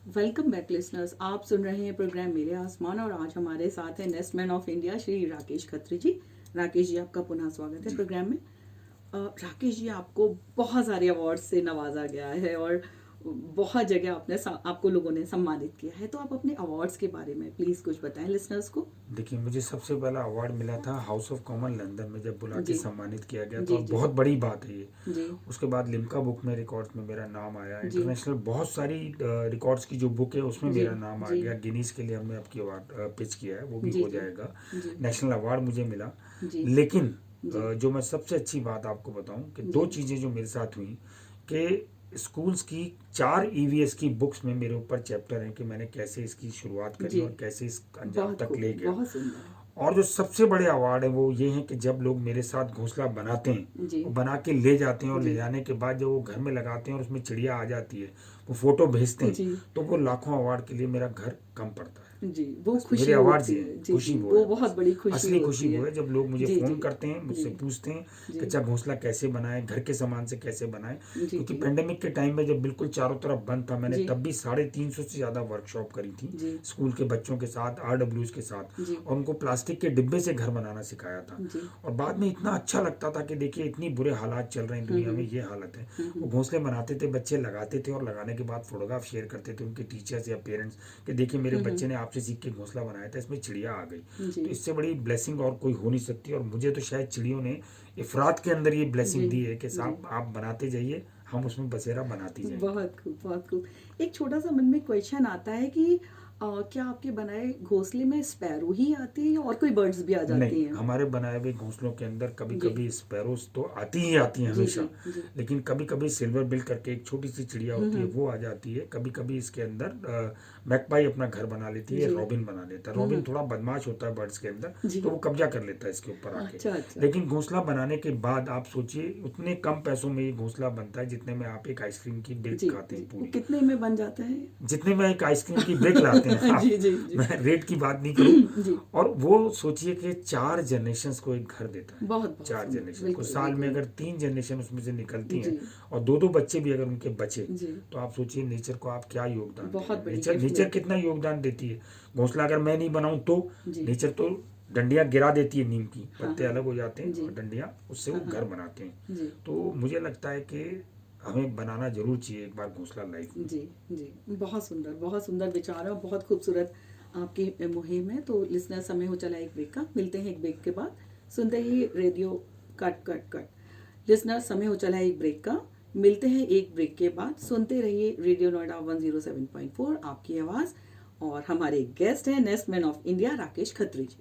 Welcome back listeners, आप सुन रहे हैं प्रोग्राम मेरे आसमान और आज हमारे साथ है नेस्टमैन ऑफ इंडिया श्री राकेश खत्री जी। राकेश जी, आपका पुनः स्वागत है प्रोग्राम में। राकेश जी, आपको बहुत सारे अवार्ड से नवाजा गया है और बहुत जगह आपको लोगों ने सम्मानित किया है, तो आप अपने अवार्ड्स के बारे में प्लीज कुछ बताएं लिसनर्स को। देखिए, मुझे सबसे पहला अवार्ड मिला था हाउस ऑफ कॉमन लंदन में, जब बुला के जी सम्मानित किया गया था जी और जी बहुत बड़ी बात है ये। जी उसके बाद लिम्का बुक में रिकॉर्ड्स में मेरा नाम आया, जी इंटरनेशनल बहुत सारी रिकॉर्ड्स की जो बुक है उसमें जी मेरा नाम आ जी गया। गिनीज के लिए हमने आपकी अवार्ड पिच किया है, वो भी जी हो जी जाएगा। जी नेशनल अवार्ड मुझे मिला। जी लेकिन जी जो मैं सबसे अच्छी बात आपको बताऊं कि जी दो चीज़ें जो मेरे साथ हुई कि स्कूल्स की 4 ईवीएस की बुक्स में मेरे ऊपर चैप्टर हैं कि मैंने कैसे इसकी शुरुआत करी जी और कैसे इस अंजाम बहुत तक खूब, ले गया। बहुत सुंदर। और जो सबसे बड़े अवार्ड है वो ये है कि जब लोग मेरे साथ घोंसला बनाते हैं जी और बना के ले जाते हैं और ले जी जाने के बाद जब वो घर में लगाते हैं और उसमें चिड़िया आ जाती है, वो फोटो भेजते हैं, जी तो वो लाखों अवार्ड के लिए मेरा घर कम पड़ता है। जी, वो बस खुशी मेरे अवार्ड्स होती ही है। हैं, जी खुशी जी, वो वो है बहुत बस। बड़ी खुशी असली खुशी होती वो है। है जब लोग मुझे जी फ़ोन जी करते हैं, मुझसे जी पूछते हैं जी कि अच्छा घोंसला कैसे बनाएं, घर के सामान से कैसे बनाएं। जी क्योंकि जी पेंडेमिक के टाइम में जब बिल्कुल चारों तरफ बंद था, मैंने जी तब भी 350 से ज़्यादा वर्कशॉप करी थी जी स्कूल के बच्चों के साथ, RWs के साथ, जी और उनको प्लास्टिक के डिब्बे से घर बनाना सिखाया था। जी और बाद में इतना अच्छा लगता था कि देखिए इतनी बुरे हालात चल रहे हैं दुनिया में, ये हालत है। वो घोंसले बनाते थे, बच्चे लगाते थे और लगाने के बाद फोटोग्राफ शेयर करते थे उनके टीचर्स या पेरेंट्स कि देखिए मेरे बच्चे ने आपसे सीख के घोंसला बनाया था, इसमें चिड़िया आ गई। जी तो इससे बड़ी ब्लेसिंग और कोई हो नहीं सकती। और मुझे तो शायद चिड़ियों ने इफरात के अंदर ये ब्लेसिंग जी दी है कि जी, साहब आप बनाते जाइए, हम उसमें बसेरा बनाती जाएंगे। बहुत खूब, बहुत खूब। एक छोटा सा मन में क्वेश्चन आता है कि क्या आपके बनाए घोंसले में स्पैरो ही आती है या और कोई बर्ड्स भी आ नहीं, जाती हैं? हमारे बनाए हुए घोंसलों के अंदर कभी जी कभी स्पैरोज तो आती ही आती हैं जी हमेशा, जी जी लेकिन कभी कभी सिल्वर बिल करके एक छोटी सी चिड़िया होती है, वो आ जाती है। कभी कभी इसके अंदर मैकपाई अपना घर बना लेती है, जी रॉबिन बना लेता है। रॉबिन थोड़ा बदमाश होता है बर्ड्स के अंदर, जी, तो वो कब्जा कर लेता है इसके ऊपर आके। अच्छा अच्छा। लेकिन घोंसला बनाने के बाद आप सोचिए उतने कम पैसों में ये घोंसला बनता है जितने में आप एक आइसक्रीम की ब्रिक जी खाते जी, हैं वो पूरी, कितने में बन जाता है? जितने में एक आइसक्रीम की ब्रिक लाते हैं आप। जी जी जी मैं रेट की बात नहीं करूं। जी, और वो सोचिए कि 4 जनरेशंस को एक घर देता है। बहुत बहुत 4 सुंदर, जनरेशन को बिल्कुल साल में बिल्कुल। अगर 3 जनरेशन उसमें से निकलती जी हैं और 2-2 बच्चे भी अगर उनके बचे, जी, तो आप सोचिए नेचर को आप क्या योगदान दे रहे बहुत हैं। बड़ी नेचर गिफ्ट नेचर मिलती कितना योगदान देती है। घोंसला अगर मैं नहीं बनाऊं तो है। जी नेचर तो डंडियां गिरा देती है, नीम की हाँ पत्ते हाँ अलग हो जाते हैं जी और डंडियां उससे हाँ वो हाँ घर बनाते हैं। जी तो मुझे लगता है कि हमें बनाना जरूर चाहिए एक बार घोंसला लाइफ में। जी जी, बहुत सुंदर विचार और बहुत खूबसूरत आपकी मुहिम है। तो लिसनर, समय हो चला एक ब्रेक का, मिलते हैं एक ब्रेक के बाद। सुनते ही radio cut cut cut. Listener, समय हो चला एक ब्रेक का, मिलते हैं एक ब्रेक के बाद। सुनते रहिए रेडियो नोएडा 107.4 आपकी आवाज़। और हमारे गेस्ट हैं nest man of India Rakesh Khatri ji.